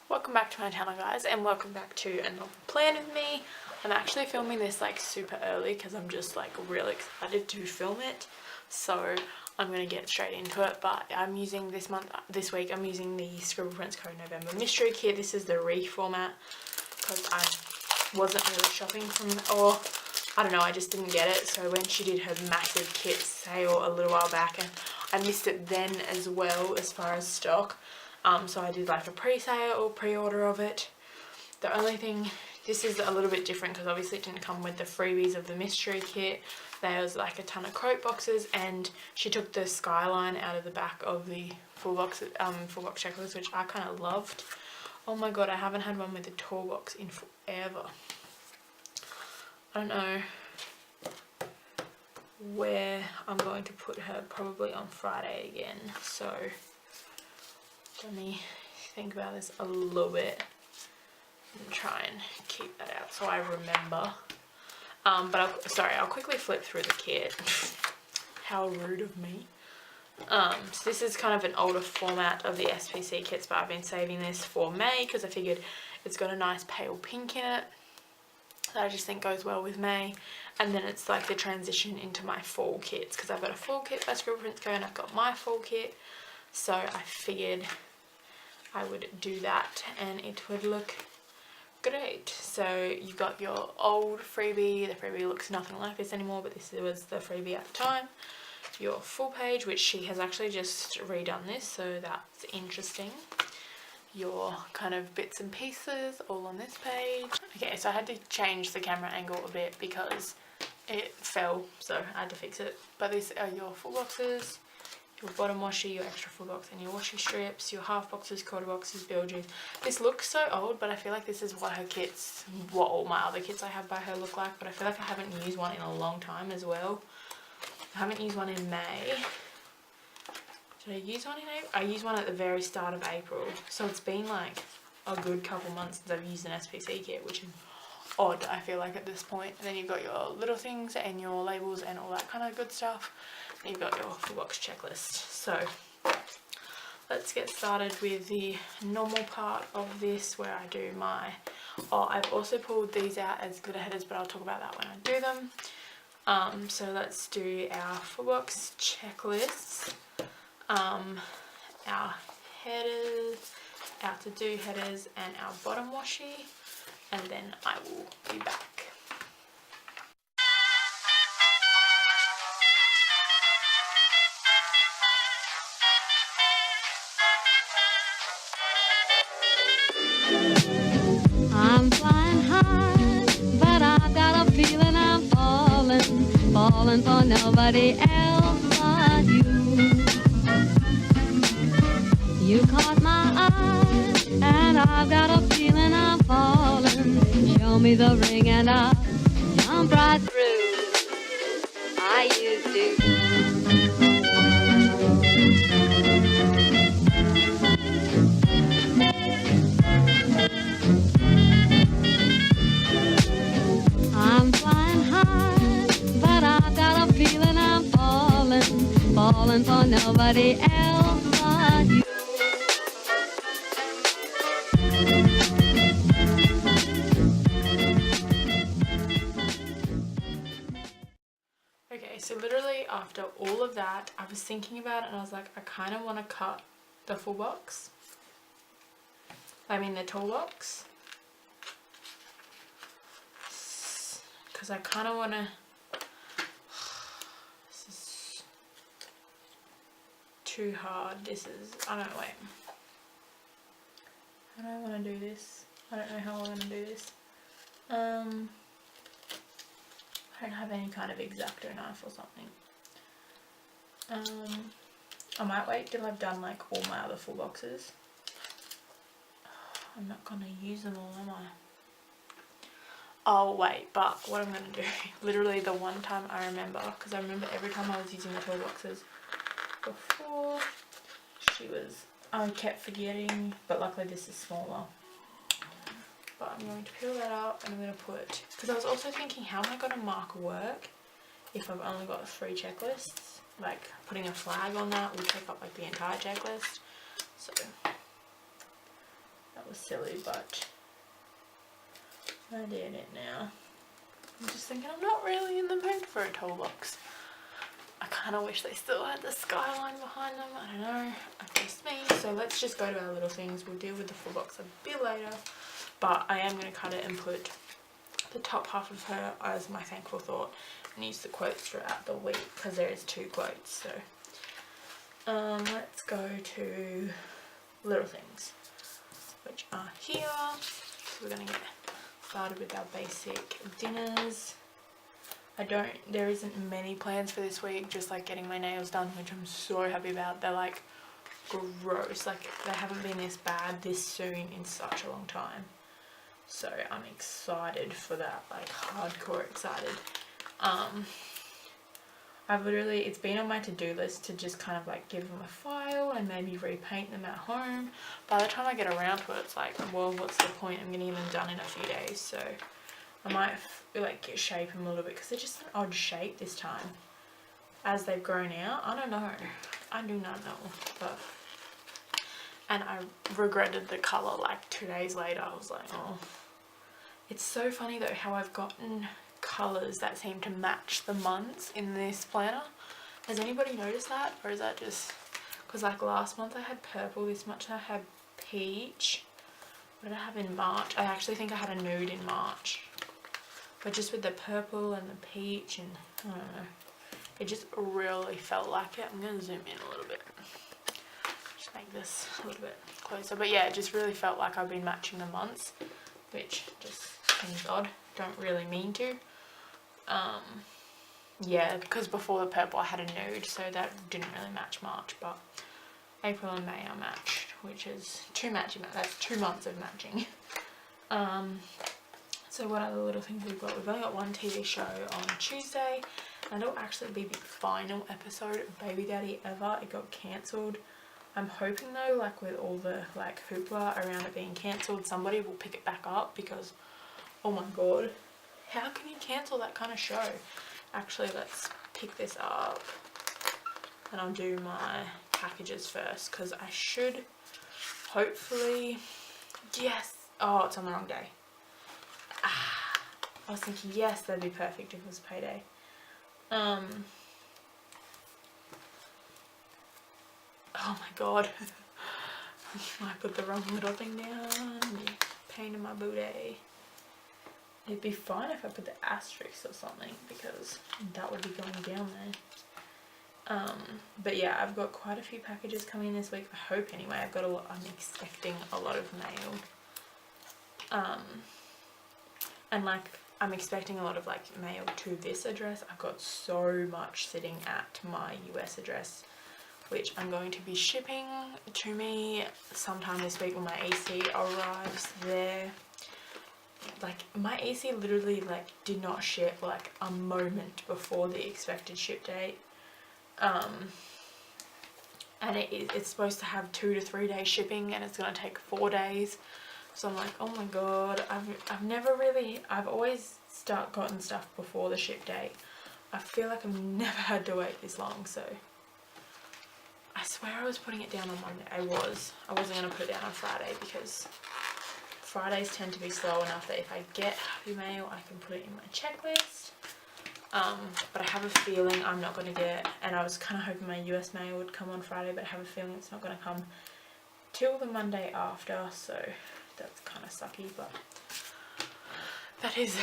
Welcome back to my channel, guys, and welcome back to another plan with me. I'm actually filming this like super early because I'm just like really excited to film it, so I'm gonna get straight into it. But I'm using this week I'm using the Scribble Prints Code November mystery kit. This is the reformat because I wasn't really shopping from, or I don't know, I just didn't get it. So when she did her massive kit sale a little while back, and I missed it then as well as far as stock. So I did like a pre-sale or pre-order of it. The only thing, this is a little bit different because obviously it didn't come with the freebies of the mystery kit. There was like a ton of quote boxes, and she took the skyline out of the back of the full box checklist, which I kind of loved. Oh my god, I haven't had one with a tall box in forever. I don't know where I'm going to put her, probably on Friday again, so let me think about this a little bit and try and keep that out so I remember. But I'll quickly flip through the kit. How rude of me. So this is kind of an older format of the SPC kits, but I've been saving this for May because I figured it's got a nice pale pink in it that I just think goes well with May. And then it's like the transition into my fall kits because I've got a fall kit by Scribble Prints Co and I've got my fall kit. So I figured I would do that and it would look great. So you've got your old freebie. The freebie looks nothing like this anymore, but this was the freebie at the time. Your full page, which she has actually just redone this, so that's interesting. Your kind of bits and pieces all on this page. Okay, so I had to change the camera angle a bit because it fell, so I had to fix it. But these are your full boxes, your bottom washi, your extra full box, and your washi strips, your half boxes, quarter boxes, bilges. This looks so old, but I feel like this is what her kits, what all my other kits I have by her look like, but I feel like I haven't used one in a long time as well. I haven't used one in May. Did I use one in April? I used one at the very start of April, so it's been like a good couple months since I've used an SPC kit, which is odd, I feel like, at this point. And then you've got your little things and your labels and all that kind of good stuff. And you've got your full box checklist. So let's get started with the normal part of this where I do my, I've also pulled these out as glitter headers, but I'll talk about that when I do them. So let's do our full box checklists, our headers, our to-do headers, and our bottom washi, and then I will be back. I'm flying high, but I've got a feeling I'm falling for nobody else but you. You caught my eye, and I've got a feeling I'm falling. Show me the ring and I'll jump right through. I used to. I'm flying high, but I've got a feeling I'm falling for nobody else but you. Okay, so literally after all of that, I was thinking about it and I was like, I kind of want to cut the full box. I mean the tall box. Because I kind of want to, this is too hard. I don't know, wait. How do I want to do this? I don't know how I'm going to do this. I don't have any kind of X-Acto knife or something. I might wait till I've done like all my other full boxes. I'm not going to use them all, am I? Oh wait, but what I'm going to do, literally the one time I remember, because I remember every time I was using the tall boxes before, I kept forgetting, but luckily this is smaller. But I'm going to peel that up and I'm going to put, because I was also thinking, how am I going to mark work if I've only got 3 checklists? Like putting a flag on that will take up like the entire checklist. So that was silly, but I did it now. I'm just thinking I'm not really in the mood for a toolbox. I kind of wish they still had the skyline behind them. I don't know, just me. So let's just go to our little things. We'll deal with the full box a bit later, but I am going to cut it and put the top half of her as my thankful thought and use the quotes throughout the week because there is 2 quotes. So let's go to little things, which are here. So we're going to get started with our basic dinners. There isn't many plans for this week, just like getting my nails done, which I'm so happy about. They're like gross, like they haven't been this bad this soon in such a long time. So I'm excited for that, like hardcore excited. It's been on my to-do list to just kind of like give them a file and maybe repaint them at home. By the time I get around to it, it's like, well, what's the point? I'm getting them done in a few days. So I might like shape them a little bit because they're just an odd shape this time as they've grown out. I don't know. I do not know. But and I regretted the colour like 2 days later. I was like, oh. It's so funny though how I've gotten colours that seem to match the months in this planner. Has anybody noticed that? Or is that just because like last month I had purple, this month I had peach. What did I have in March? I actually think I had a nude in March. But just with the purple and the peach and I don't know. It just really felt like it. I'm going to zoom in a little bit. Just make this a little bit closer. But yeah, it just really felt like I've been matching the months. Which just seems odd. Don't really mean to. Yeah, because before the purple I had a nude. So that didn't really match March. But April and May are matched. Which is 2 matching. That's 2 months of matching. So what other little things we've got? We've only got 1 TV show on Tuesday, and it'll actually be the final episode of Baby Daddy ever. It got cancelled. I'm hoping though, like with all the like hoopla around it being cancelled, somebody will pick it back up because, oh my god, how can you cancel that kind of show? Actually, let's pick this up, and I'll do my packages first because I should hopefully, yes. Oh, it's on the wrong day. I was thinking, yes, that'd be perfect if it was payday. Oh my god. I put the wrong little thing down. Pain in my booty. It'd be fine if I put the asterisk or something because that would be going down there. But yeah, I've got quite a few packages coming in this week. I hope anyway. I'm expecting a lot of mail. And like I'm expecting a lot of like mail to this address. I've got so much sitting at my US address, which I'm going to be shipping to me sometime this week when my AC arrives there. Like my AC literally like did not ship like a moment before the expected ship date. And it's supposed to have 2 to 3 days shipping, and it's going to take 4 days. So I'm like, oh my god, I've always gotten stuff before the ship date. I feel like I've never had to wait this long, so I swear I was putting it down on Monday. I wasn't going to put it down on Friday because Fridays tend to be slow enough that if I get happy mail, I can put it in my checklist. But I have a feeling I'm not going to get, and I was kind of hoping my US mail would come on Friday, but I have a feeling it's not going to come till the Monday after, so that's kind of sucky, but that is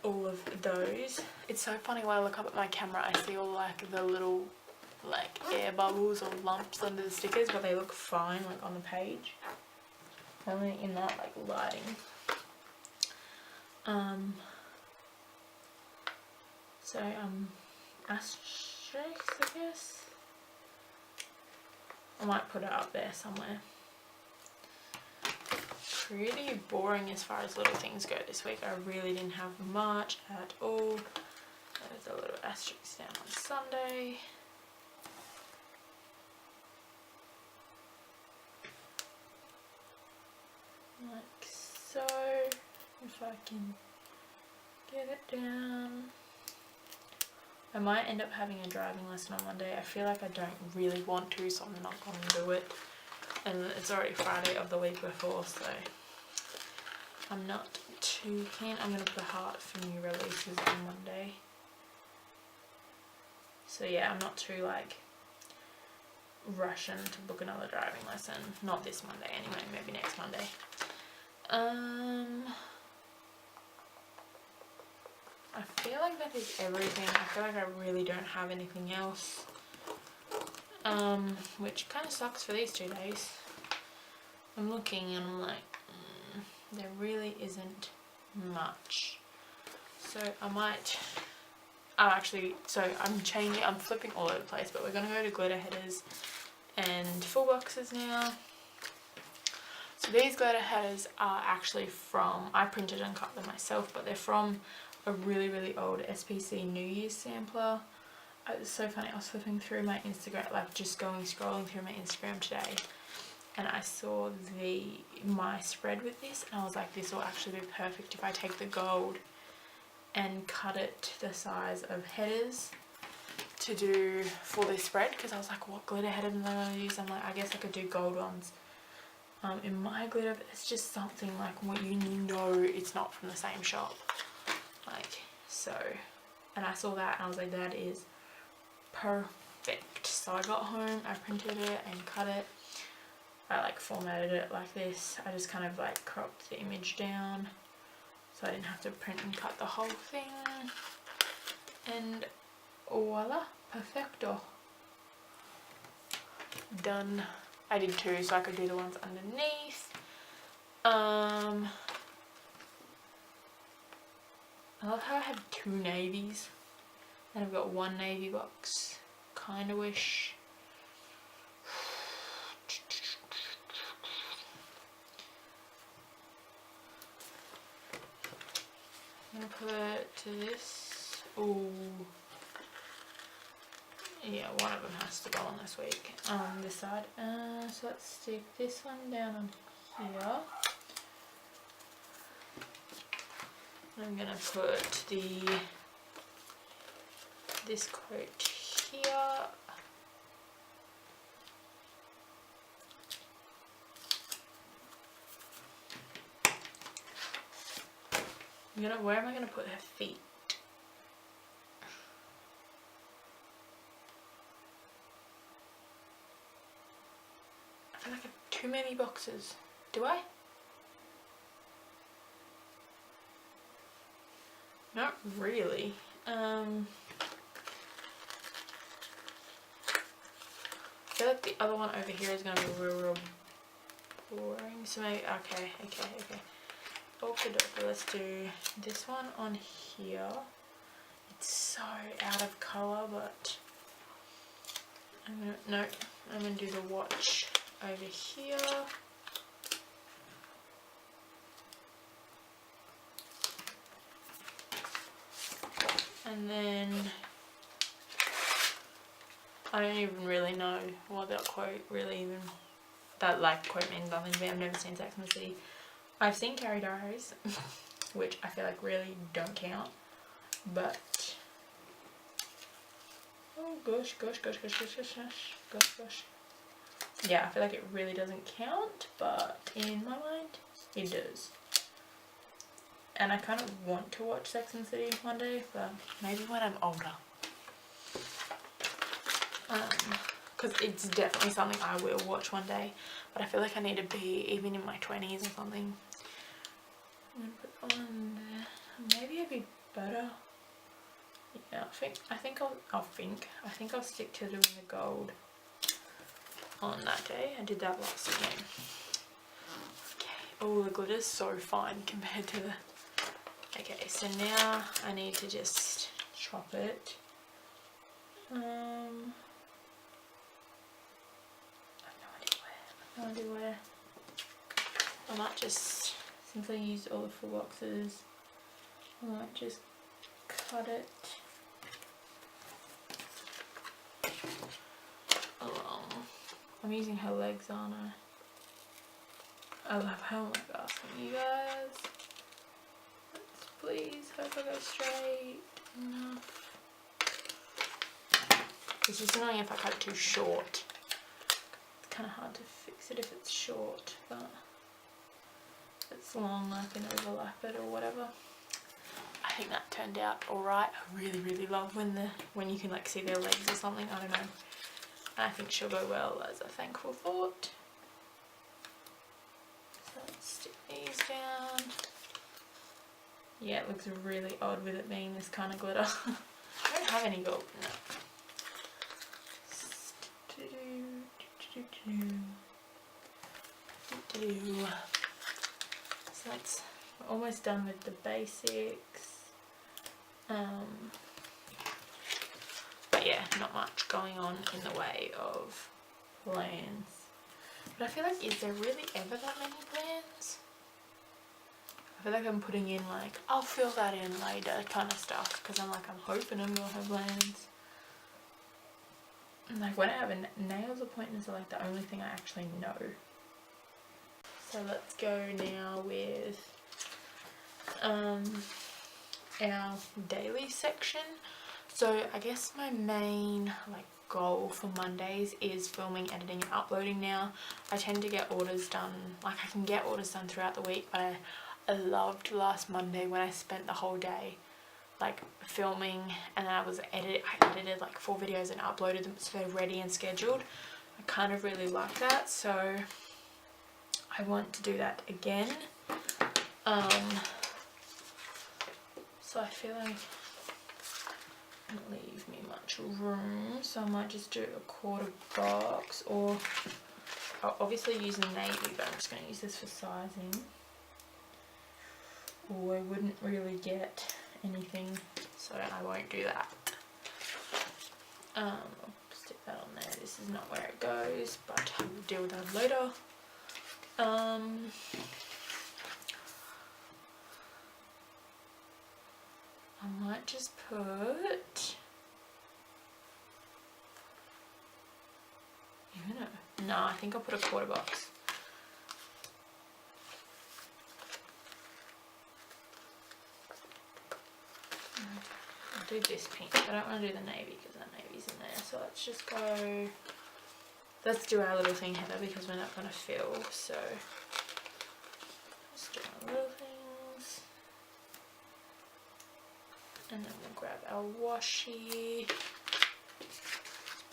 all of those. It's so funny when I look up at my camera, I see all like the little like air bubbles or lumps under the stickers, but they look fine like on the page. Only in that like lighting. So asterisk, I guess. I might put it up there somewhere. Pretty boring as far as little things go this week. I really didn't have much at all. There's a little asterisk down on Sunday. Like so. If I can get it down. I might end up having a driving lesson on Monday. I feel like I don't really want to, so I'm not going to do it. And it's already Friday of the week before, so I'm not too keen. I'm going to put a heart for new releases on Monday. So yeah, I'm not too like rushing to book another driving lesson. Not this Monday anyway, maybe next Monday. I feel like that is everything. I feel like I really don't have anything else. Which kind of sucks for these 2 days. I'm looking and I'm like, there really isn't much. So I might, so I'm flipping all over the place, but we're going to go to glitter headers and full boxes now. So these glitter headers are actually from, I printed and cut them myself, but they're from a really, really old SPC New Year's sampler. It was so funny, I was flipping through my Instagram, like just scrolling through my Instagram today, and I saw my spread with this, and I was like, this will actually be perfect if I take the gold and cut it to the size of headers to do for this spread, because I was like, what glitter headers am I going to use? I'm like, I guess I could do gold ones in my glitter, but it's just something like what you know it's not from the same shop, like so. And I saw that and I was like, that is perfect. So I got home, I printed it and cut it. I like formatted it like this. I just kind of like cropped the image down so I didn't have to print and cut the whole thing. And voila, perfecto. Done. I did 2 so I could do the ones underneath. I love how I have 2 navies and I've got 1 navy box. Kinda wish. I'm gonna put it to this. Ooh. Yeah, one of them has to go on this week. This side. So let's stick this one down on here. I'm gonna put this quote here. Where am I gonna put her feet? I feel like I have too many boxes. Do I? Not really. I feel like the other one over here is gonna be real boring. So maybe okay. Okay, let's do this one on here. It's so out of colour, but I'm gonna do the watch over here. And then I don't even really know what that quote really even, that like quote means nothing to me. I've never seen Sex and the City. I've seen Carrie Diaries, which I feel like really don't count, but oh gosh. Yeah, I feel like it really doesn't count, but in my mind, it does. And I kind of want to watch Sex and the City one day, but maybe when I'm older. Because it's definitely something I will watch one day, but I feel like I need to be even in my 20s or something. I'm gonna put on there. Maybe it'd be better. Yeah, I think I'll stick to doing the gold on that day. I did that last weekend. Okay. Oh, the glitter's so fine compared to the. Okay, so now I need to just chop it. I have no idea where. I might just, since I used all the full boxes, I might just cut it along. I'm using her legs, aren't I? I love how much I'm asking you guys. Let's please hope I go straight enough. It's just annoying if I cut it too short. It's kind of hard to fix it if it's short, but it's long, I can overlap it or whatever. I think that turned out alright. I really love when you can like see their legs or something, I don't know. I think she'll go well as a thankful thought. So let's stick these down. Yeah, it looks really odd with it being this kind of glitter. I don't have any gold. No. So that's, we're almost done with the basics. But yeah, not much going on in the way of plans. But I feel like, is there really ever that many plans? I feel like I'm putting in like, I'll fill that in later kind of stuff, because I'm hoping I'm gonna have plans. And like when I have a nails appointments are like the only thing I actually know. So let's go now with our daily section. So I guess my main like goal for Mondays is filming, editing and uploading now. I tend to get orders done, like I can get orders done throughout the week, but I loved last Monday when I spent the whole day like filming, and then I edited like 4 videos and uploaded them so they're ready and scheduled. I kind of really like that, so I want to do that again. So I feel like it doesn't leave me much room, so I might just do a 1/4 box, or I'll obviously use the navy, but I'm just going to use this for sizing. Or I wouldn't really get anything, so I won't do that. I'll stick that on there. This is not where it goes, but we'll deal with that later. I might just put, no, I think I'll put a 1/4 box. I'll do this pink. I don't want to do the navy because that navy's in there. So let's just go, let's do our little thing, Heather, because we're not going to fill. So let's do our little things. And then we'll grab our washi.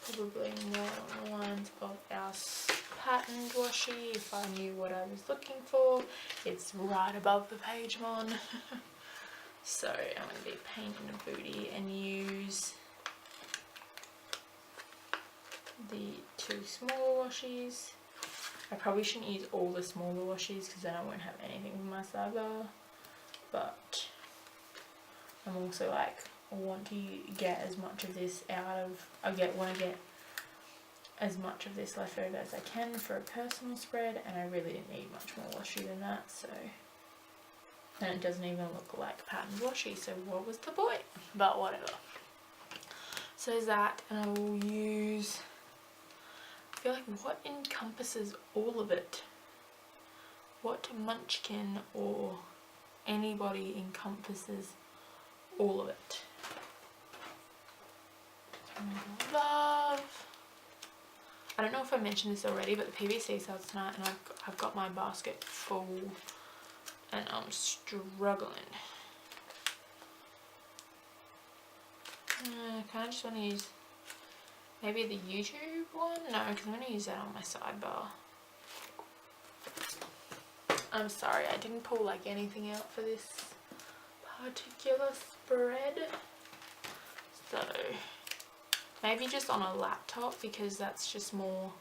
Probably more on the lines of our patterned washi. If I knew what I was looking for, it's right above the page I'm on. So I'm going to be painting a booty and use the 2 smaller washies. I probably shouldn't use all the smaller washies because then I won't have anything with my sidebar. But I'm also like, I want to get as much of this out of, want to get as much of this left over as I can for a personal spread, and I really didn't need much more washi than that, so. And it doesn't even look like patterned washi, so what was the point? But whatever. So there's that, and I will use, I feel like what encompasses all of it? What munchkin or anybody encompasses all of it? Love. I don't know if I mentioned this already, but the PVC sales tonight, and I've got my basket full. And I'm struggling. Kind of just want to use maybe the YouTube one? No, because I'm going to use that on my sidebar. I'm sorry, I didn't pull like anything out for this particular spread. So maybe just on a laptop, because that's just more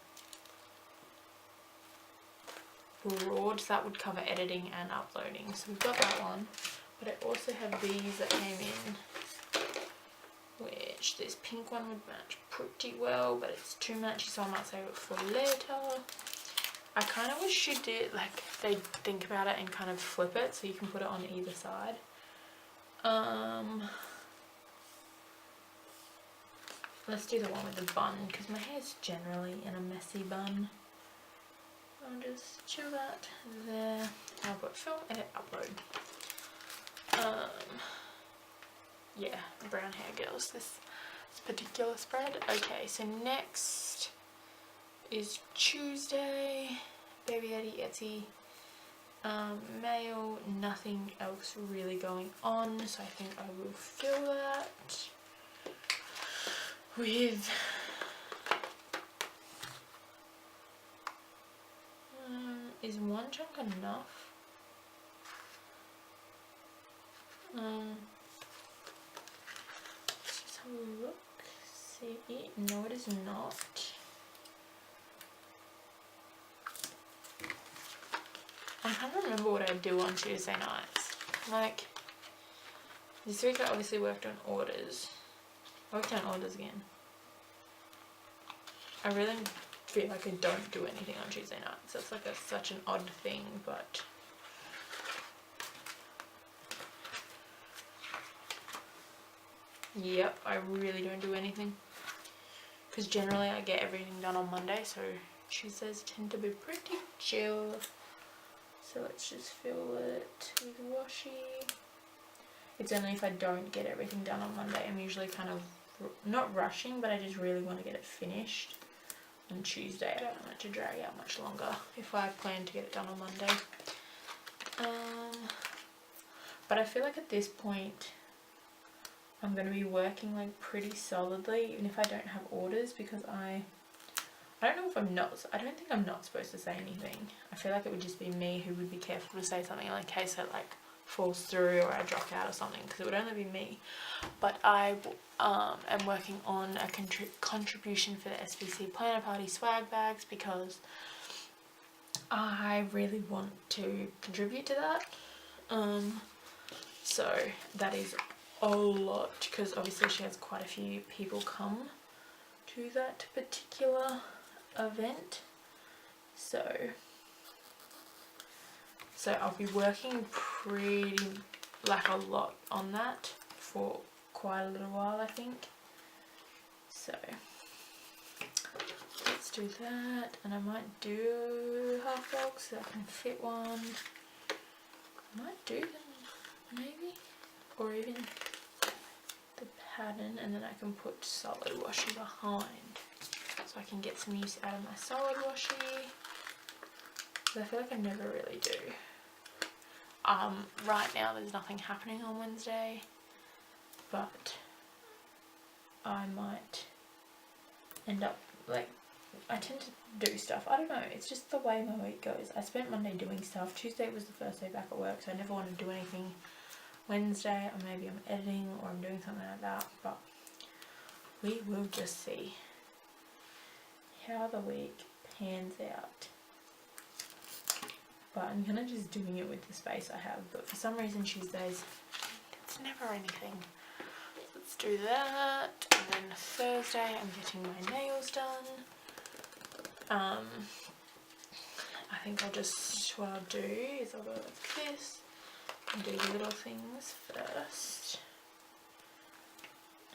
broad, so that would cover editing and uploading. So we've got that one, but I also have these that came in, which this pink one would match pretty well, but it's too matchy, so I might save it for later. I kind of wish you did, like, they think about it and kind of flip it so you can put it on either side. Let's do the one with the bun, because my hair's generally in a messy bun. I'll just chill that there. I'll put film, edit, upload. Yeah, brown hair girls, this particular spread. Okay, so next is Tuesday. Baby Eddie Etsy Mail, nothing else really going on, so I think I will fill that with is one chunk enough? Let's just have a look, see. No, it is not. I'm trying to remember what I do on Tuesday nights. Like, this week I obviously worked on orders. I worked on orders again. I really feel like I don't do anything on Tuesday nights. That's like such an odd thing, but yep, I really don't do anything. Because generally I get everything done on Monday, so Tuesdays tend to be pretty chill. So let's just fill it with washi. It's only if I don't get everything done on Monday. I'm usually kind of not rushing, but I just really want to get it finished on Tuesday. I don't want it to drag out much longer if I plan to get it done on Monday. But I feel like at this point I'm going to be working like pretty solidly, even if I don't have orders, because I don't know if I don't think I'm not supposed to say anything. I feel like it would just be me who would be careful to say something in case it like falls through or I drop out or something, because it would only be me. But I am working on a contribution for the SPC planner party swag bags, because I really want to contribute to that. So that is a lot, because obviously she has quite a few people come to that particular event, so I'll be working pretty a lot on that for quite a little while, I think. So let's do that, and I might do half box so I can fit one. I might do them maybe, or even the pattern, and then I can put solid washi behind, so I can get some use out of my solid washi. Because I feel like I never really do. Right now there's nothing happening on Wednesday, but I might end up I tend to do stuff. I don't know, it's just the way my week goes. I spent Monday doing stuff. Tuesday was the first day back at work, so I never want to do anything Wednesday, or maybe I'm editing or I'm doing something like that, but we will just see how the week pans out. But I'm kind of just doing it with the space I have, but for some reason Tuesdays, it's never anything. Let's do that, and then Thursday I'm getting my nails done. I think what I'll do is I'll go like this and do the little things first,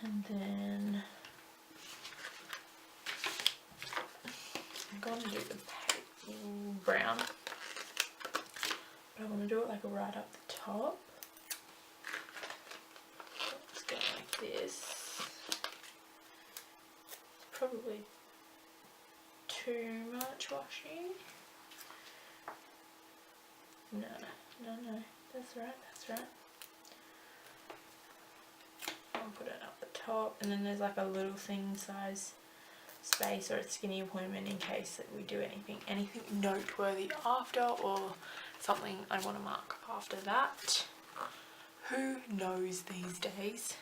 and then I'm going to do the brown, but I want to do it like right up the top. Let's go like this. Probably too much washing. No, that's right. I'll put it up the top, and then there's like a little thing size space or a skinny appointment in case that we do anything noteworthy after, or something I want to mark after that. Who knows these days?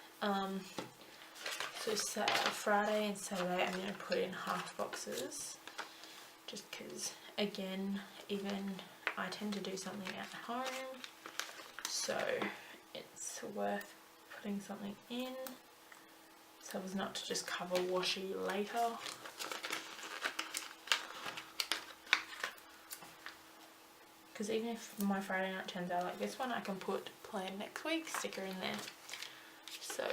So Friday and Saturday I'm going to put in half boxes, just because again, even I tend to do something at home, so it's worth putting something in so as not to just cover washi later. Because even if my Friday night turns out like this one, I can put plan next week sticker in there. So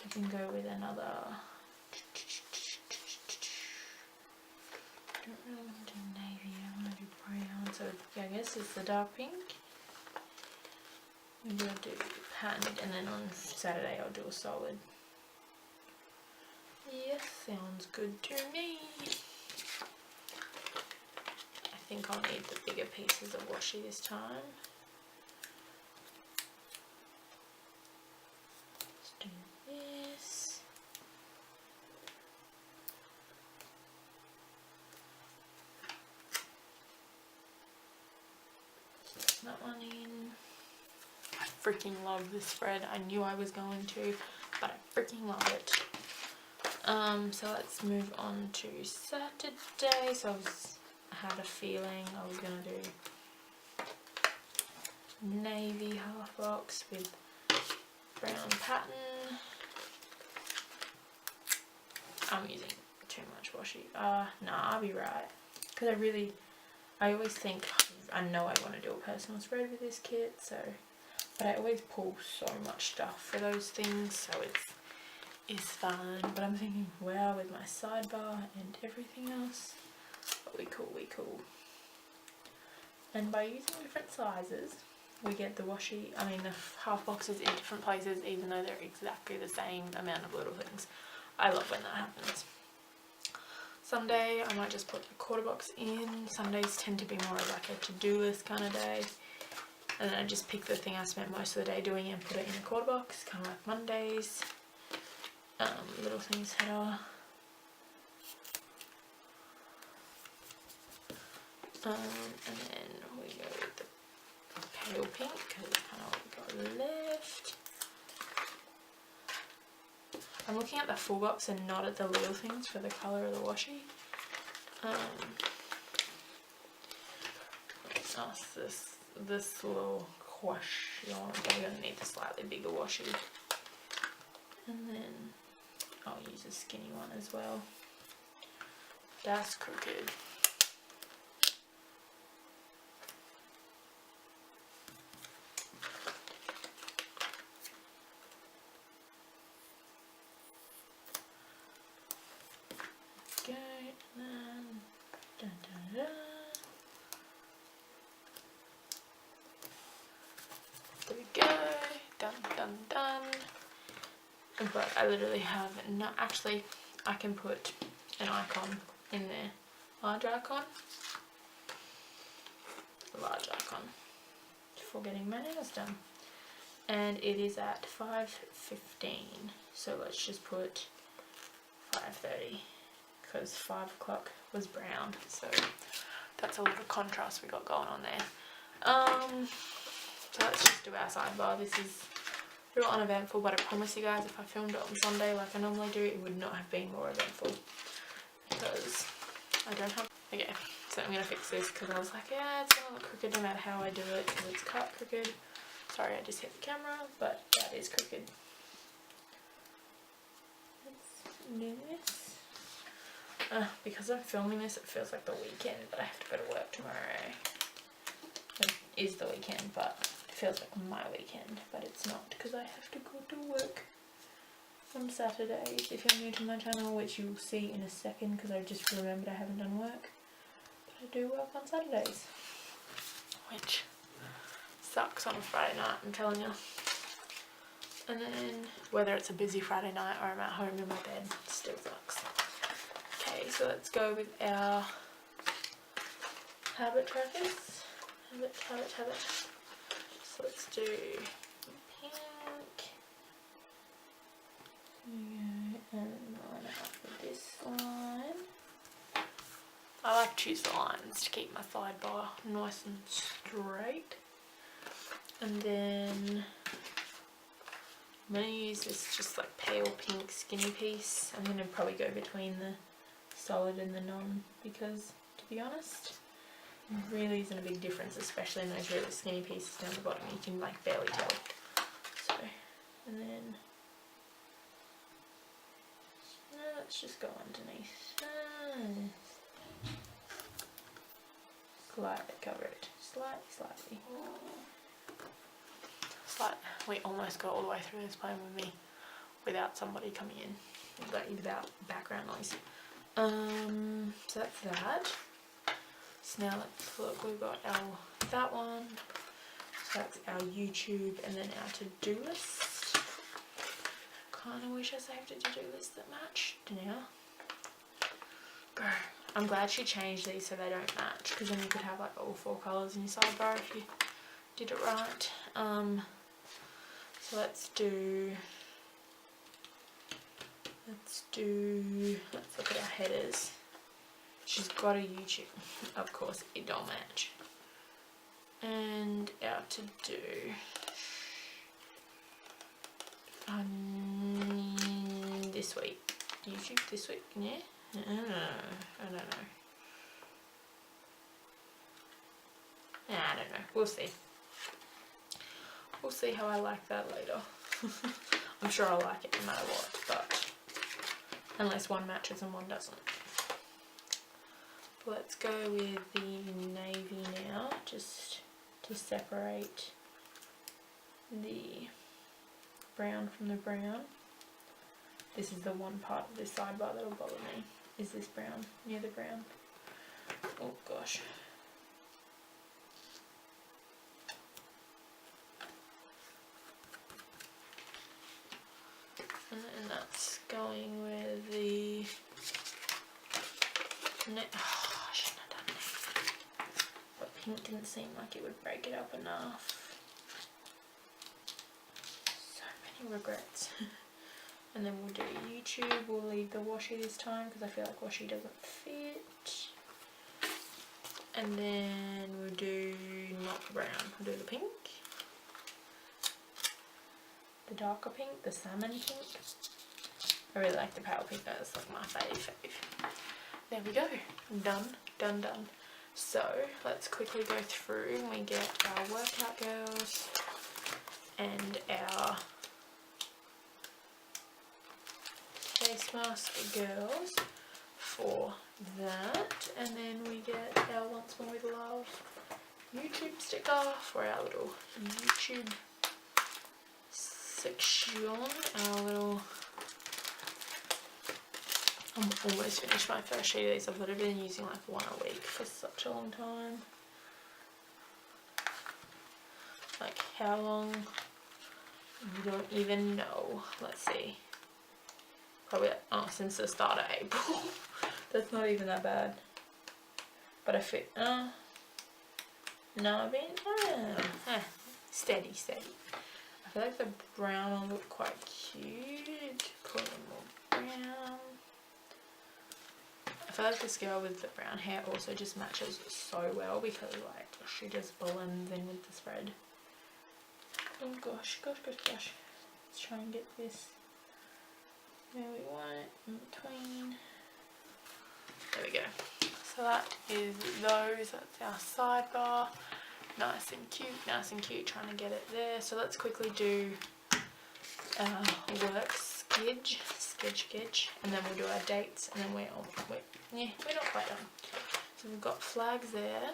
I can go with another. I don't really want to do navy, I want to do brown. So yeah, I guess it's the dark pink. Maybe I'll do patterned, and then on Saturday I'll do a solid. Yes, sounds good to me. I think I'll need the bigger pieces of washi this time. Let's do this. Put that one in. I freaking love this spread. I knew I was going to, but I freaking love it. So let's move on to Saturday. So I had a feeling I was gonna do navy half box with brown pattern. I'm using too much washi. Nah, I'll be right. Because I always think, I know I want to do a personal spread with this kit, so, but I always pull so much stuff for those things, so it's fun. But I'm thinking, wow, with my sidebar and everything else, but we cool. And by using different sizes, we get the washi, I mean the half boxes in different places, even though they're exactly the same amount of little things. I love when that happens. Sunday, I might just put the quarter box in. Sundays tend to be more of like a to-do list kind of day. And then I just pick the thing I spent most of the day doing and put it in a quarter box, kind of like Mondays. Little things header. And then we go with the pale pink because it's kind of what we got left. I'm looking at the full box and not at the little things for the colour of the washi. This little washi, I'm probably going to need the slightly bigger washi. And then I'll use a skinny one as well. That's crooked. Go, and then dun, dun, dun. There we go, done. But I literally have no, actually I can put an icon in there, large icon for getting my nails done, and it is at 5:15, so let's just put 5:30 because 5 o'clock was brown, so that's a lot of contrast we got going on there. So let's just do our sidebar. This is real uneventful, but I promise you guys, if I filmed it on Sunday like I normally do, it would not have been more eventful because I don't have. Okay, so I'm gonna fix this because I was like, yeah, it's gonna look crooked no matter how I do it because it's cut crooked. Sorry, I just hit the camera, but that is crooked. Let's do this. Because I'm filming this, it feels like the weekend, but I have to go to work tomorrow. It is the weekend, but it feels like my weekend, but it's not because I have to go to work on Saturdays. If you're new to my channel, which you'll see in a second because I just remembered I haven't done work, but I do work on Saturdays, which sucks on a Friday night, I'm telling you. And then whether it's a busy Friday night or I'm at home in my bed, it still sucks. Okay, so let's go with our habit trackers. Habit. So let's do pink. And line it up with this line. I like to choose the lines to keep my sidebar nice and straight. And then I'm going to use this just like pale pink skinny piece. I'm going to probably go between the solid and the non because, to be honest, it really isn't a big difference, especially in those really skinny pieces down the bottom. You can like barely tell. So, and then let's just go underneath. Slightly cover it. Slightly. We almost got all the way through this playing with me without somebody coming in, without background noise. So that's that. So now let's look, we've got that one, so that's our YouTube, and then our to-do list. Kinda wish I saved a to-do list that matched now. I'm glad she changed these so they don't match, because then you could have like all 4 colours in your sidebar if you did it right. So let's look at our headers. She's got a YouTube, of course it don't match. And our to do. This week. YouTube this week, yeah? I don't know. I don't know. We'll see. We'll see how I like that later. I'm sure I'll like it no matter what, but unless one matches and one doesn't. Let's go with the navy now, just to separate the brown from the brown. This is the one part of this sidebar that'll bother me, is this brown, near the brown. Oh gosh. And that's going with the net. Oh, I shouldn't have done that. But pink didn't seem like it would break it up enough. So many regrets. And then we'll do YouTube. We'll leave the washi this time because I feel like washi doesn't fit. And then we'll do not the brown. We'll do the pink. The darker pink, the salmon pink. I really like the pale pink, that's like my fave. There we go, done. So let's quickly go through and we get our workout girls and our face mask girls for that, and then we get our Once More With Love YouTube sticker for our little YouTube section, our little, I'm almost finished my first sheet of these. I've literally been using like one a week for such a long time. Like how long? You don't even know. Let's see. Probably since the start of April. That's not even that bad. But I feel no, I've been steady. I feel like the brown will look quite cute. Put in more brown. I feel like this girl with the brown hair also just matches so well because like she just blends in with the spread. Oh gosh. Let's try and get this where we want it in between. There we go. So that is those. That's our sidebar. Nice and cute, trying to get it there. So let's quickly do our work sketch, and then we'll do our dates, and then we're not quite done. So we've got flags there.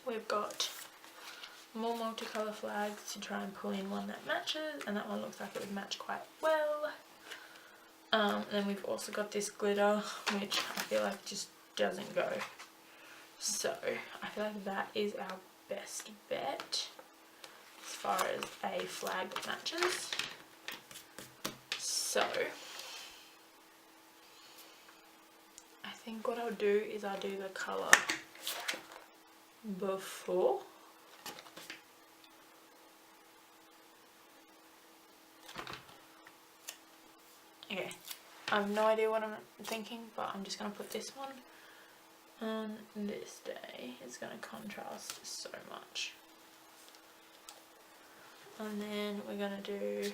We've got more multicolour flags to try and pull in one that matches, and that one looks like it would match quite well. And then we've also got this glitter, which I feel like just doesn't go. So I feel like that is our best bet as far as a flag that matches. So I think what I'll do is I'll do the colour before. Okay, I have no idea what I'm thinking, but I'm just going to put this one on this day. It's going to contrast so much. And then we're going to do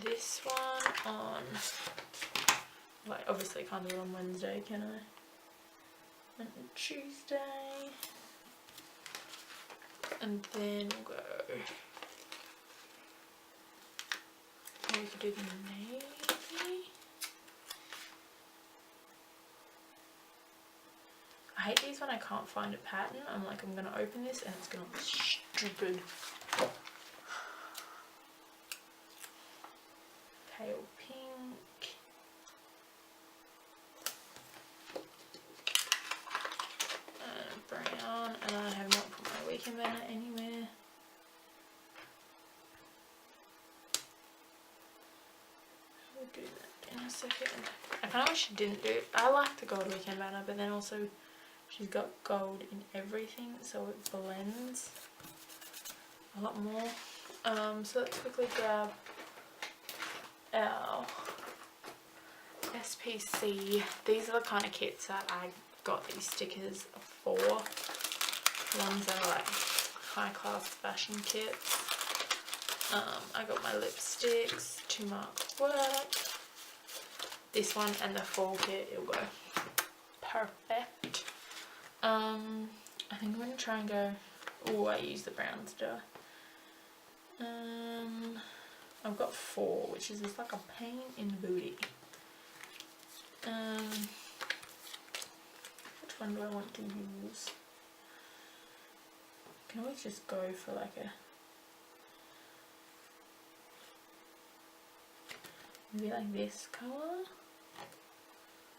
this one on, like obviously can't do it on Wednesday, can I? And Tuesday. And then we'll go, we could do the navy. I hate these when I can't find a pattern. I'm like, I'm gonna open this and it's gonna be stupid. Pale pink. And brown. And I have not put my weekend banner anywhere. We'll do that in a second. I kind of wish she didn't do it. I like the gold weekend banner, but then also she's got gold in everything, so it blends a lot more. So let's quickly grab our SPC. These are the kind of kits that I got these stickers for. Ones that are like high class fashion kits. I got my lipsticks to mark work. This one and the fall kit, it'll go perfect. I think I'm gonna try and go. Oh, I use the brown still. I've got 4, which is just like a pain in the booty. Which one do I want to use? I can always just go for like a maybe like this colour.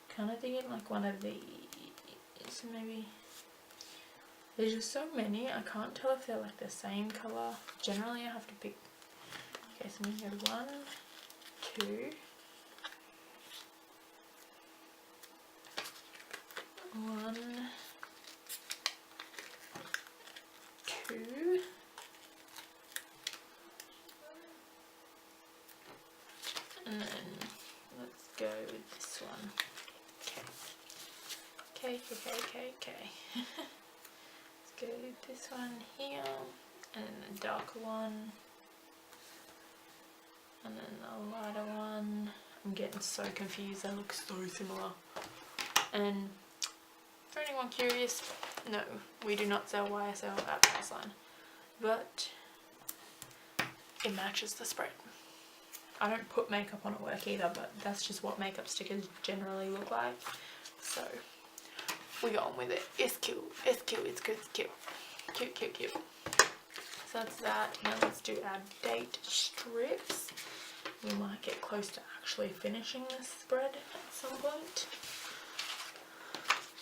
Kind of thinking like one of these. Maybe. There's just so many. I can't tell if they're like the same colour. Generally, I have to pick. Okay, so I'm gonna go 1, 2. 1, 2. And then let's go with this one. Okay. Let's go with this one here, and then the darker one, and then the lighter one. I'm getting so confused, they look so similar. And for anyone curious, no, we do not sell YSL at Priceline, but it matches the spread. I don't put makeup on at work either, but that's just what makeup stickers generally look like. So we go on with it. It's cute. It's cute. It's good. It's cute. Cute. So that's that. Now let's do our date strips. We might get close to actually finishing this spread at some point.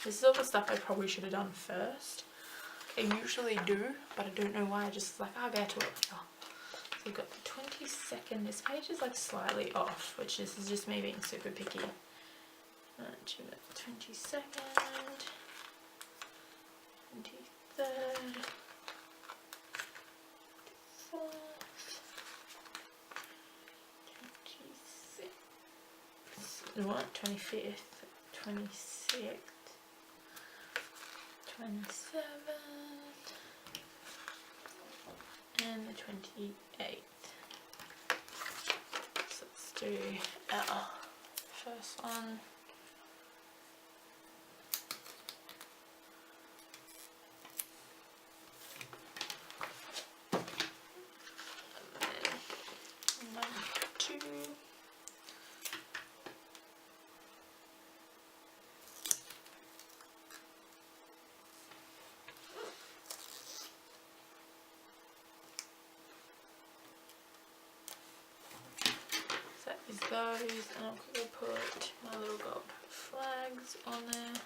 This is all the stuff I probably should have done first. I usually do, but I don't know why. I just like, I'll get to it later. So we've got the 22nd. This page is like slightly off, which this is just me being super picky. And do the 22nd, 23rd, 24th, 26th, what? 25th, 26th, 27th, and the 28th. So let's do our first one. Is those, and I'm going to put my little gold flags on there.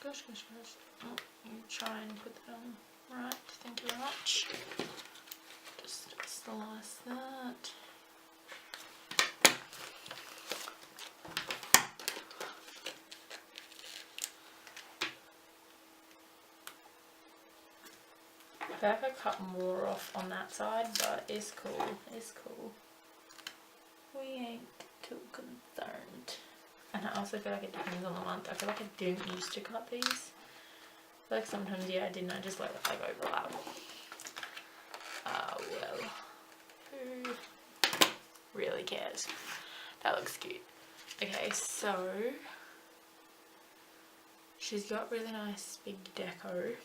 Gosh. Oh, you try and put that on right. Thank you very much. Just slice that. I feel like I cut more off on that side, but it's cool. It's cool. We ain't too concerned. And I also feel like it depends on the month. I feel like I didn't used to cut these. I feel like sometimes, yeah, I didn't. I just let it like overlap. Well, who really cares? That looks cute. Okay, so she's got really nice big deco.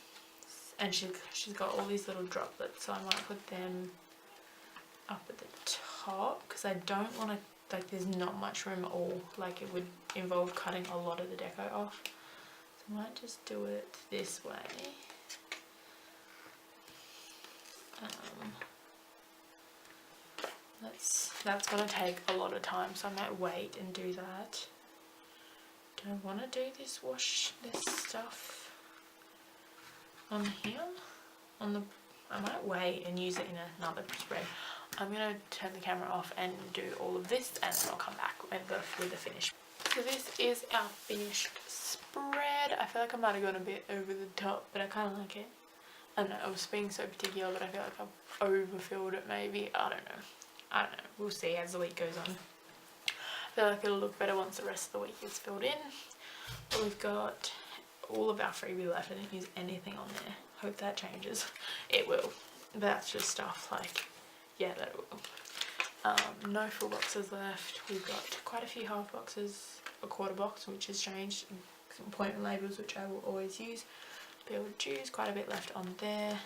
And she's got all these little droplets, so I might put them up at the top because I don't want to, like, there's not much room at all, like it would involve cutting a lot of the deco off, so I might just do it this way. That's gonna take a lot of time, so I might wait and do that. Do I want to do this stuff on here, on the, I might wait and use it in another spread. I'm going to turn the camera off and do all of this, and then I'll come back with the finish. So this is our finished spread. I feel like I might have gone a bit over the top, but I kind of like it. I don't know, I was being so particular, but I feel like I've overfilled it maybe. I don't know. We'll see as the week goes on. I feel like it'll look better once the rest of the week is filled in. But we've got all of our freebie left. I didn't use anything on there. Hope that changes. It will. But that's just stuff like, yeah, that it will. No full boxes left. We've got quite a few half boxes, a quarter box, which has changed, some appointment labels, which I will always use. Build dues, quite a bit left on there.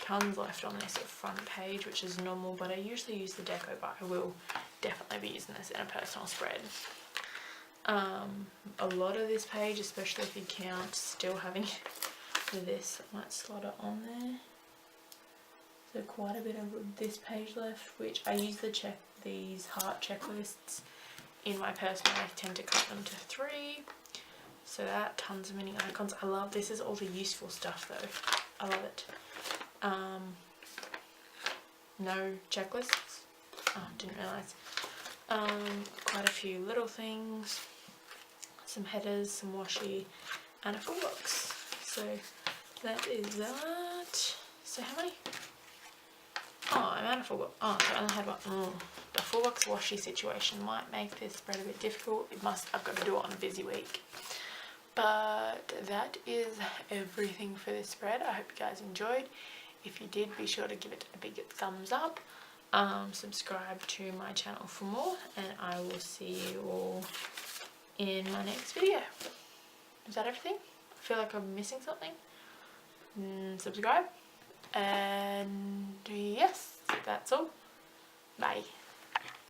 Tons left on this front page, which is normal, but I usually use the deco, but I will definitely be using this in a personal spread. A lot of this page, especially if you count still having this, I might slot it on there. So quite a bit of this page left, which I use these heart checklists in my personal. I tend to cut them to 3. So that, tons of mini icons. I love, this is all the useful stuff though. I love it. No checklists. Oh, didn't realise. Quite a few little things. Some headers, some washi, and a full box. So that is that. So how many? Oh, I'm out of full box. Oh, so I only had one. The full box washi situation might make this spread a bit difficult. I've got to do it on a busy week. But that is everything for this spread. I hope you guys enjoyed. If you did, be sure to give it a big thumbs up. Subscribe to my channel for more, and I will see you all in my next video. Is that everything? I feel like I'm missing something. Subscribe, and yes, that's all. Bye.